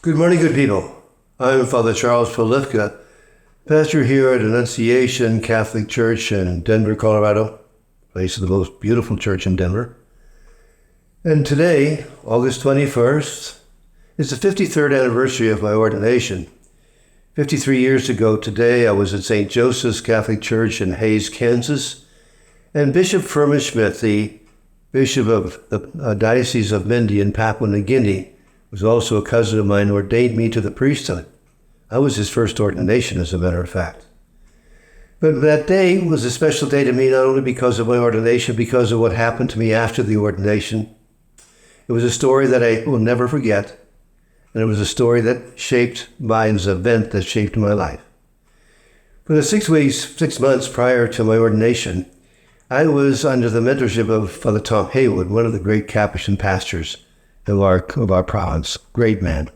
Good morning, good people. I'm Father Charles Polifka, pastor here at Annunciation Catholic Church in Denver, Colorado, place of the most beautiful church in Denver. And today, August 21st, is the 53rd anniversary of my ordination. 53 years ago today, I was at St. Joseph's Catholic Church in Hays, Kansas, and Bishop Firmin Schmidt, the Bishop of the Diocese of Mendi in Papua New Guinea, was also a cousin of mine, ordained me to the priesthood. I was his first ordination, as a matter of fact. But that day was a special day to me, not only because of my ordination, because of what happened to me after the ordination. It was a story that I will never forget, and it was a story that shaped an event that shaped my life. For the 6 months prior to my ordination, I was under the mentorship of Father Tom Haywood, one of the great Capuchin pastors of our province. Great man.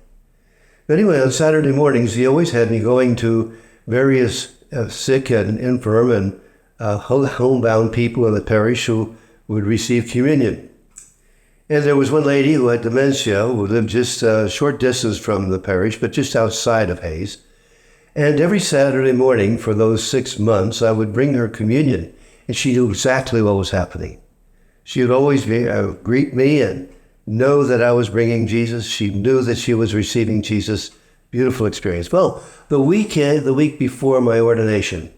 Anyway, on Saturday mornings, he always had me going to various sick and infirm and homebound people in the parish who would receive communion. And there was one lady who had dementia, who lived just a short distance from the parish, but just outside of Hays. And every Saturday morning for those 6 months, I would bring her communion, and she knew exactly what was happening. She would always greet me and know that I was bringing Jesus. She knew that she was receiving Jesus. Beautiful experience. Well, the week before my ordination,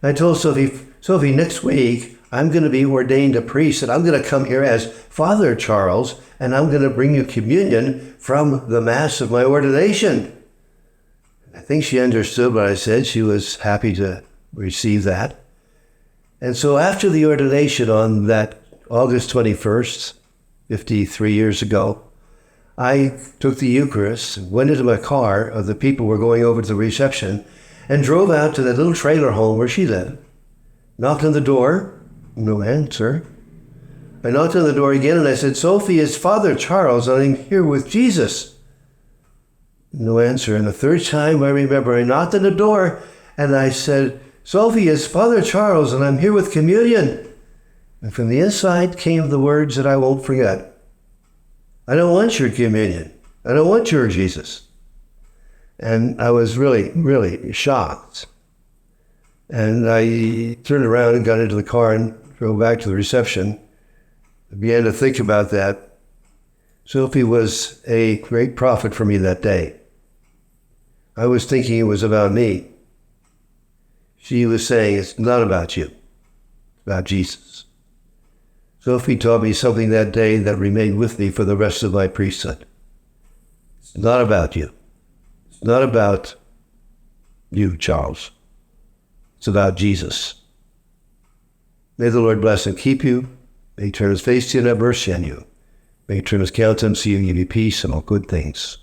I told Sophie, next week, I'm going to be ordained a priest, and I'm going to come here as Father Charles, and I'm going to bring you communion from the Mass of my ordination. I think she understood what I said. She was happy to receive that. And so after the ordination on that August 21st, 53 years ago, I took the Eucharist, went into my car, the people were going over to the reception, and drove out to that little trailer home where she lived. Knocked on the door, no answer. I knocked on the door again and I said, Sophie, it's Father Charles, and I'm here with Jesus. No answer. And the third time I remember, I knocked on the door and I said, Sophie, it's Father Charles, and I'm here with communion. And from the inside came the words that I won't forget. I don't want your communion. I don't want your Jesus. And I was really, really shocked. And I turned around and got into the car and drove back to the reception. I began to think about that. Sophie was a great prophet for me that day. I was thinking it was about me. She was saying, it's not about you. It's about Jesus. Sophie taught me something that day that remained with me for the rest of my priesthood. It's not about you. It's not about you, Charles. It's about Jesus. May the Lord bless and keep you. May he turn his face to you and have mercy on you. May he turn his countenance to you and give you peace and all good things.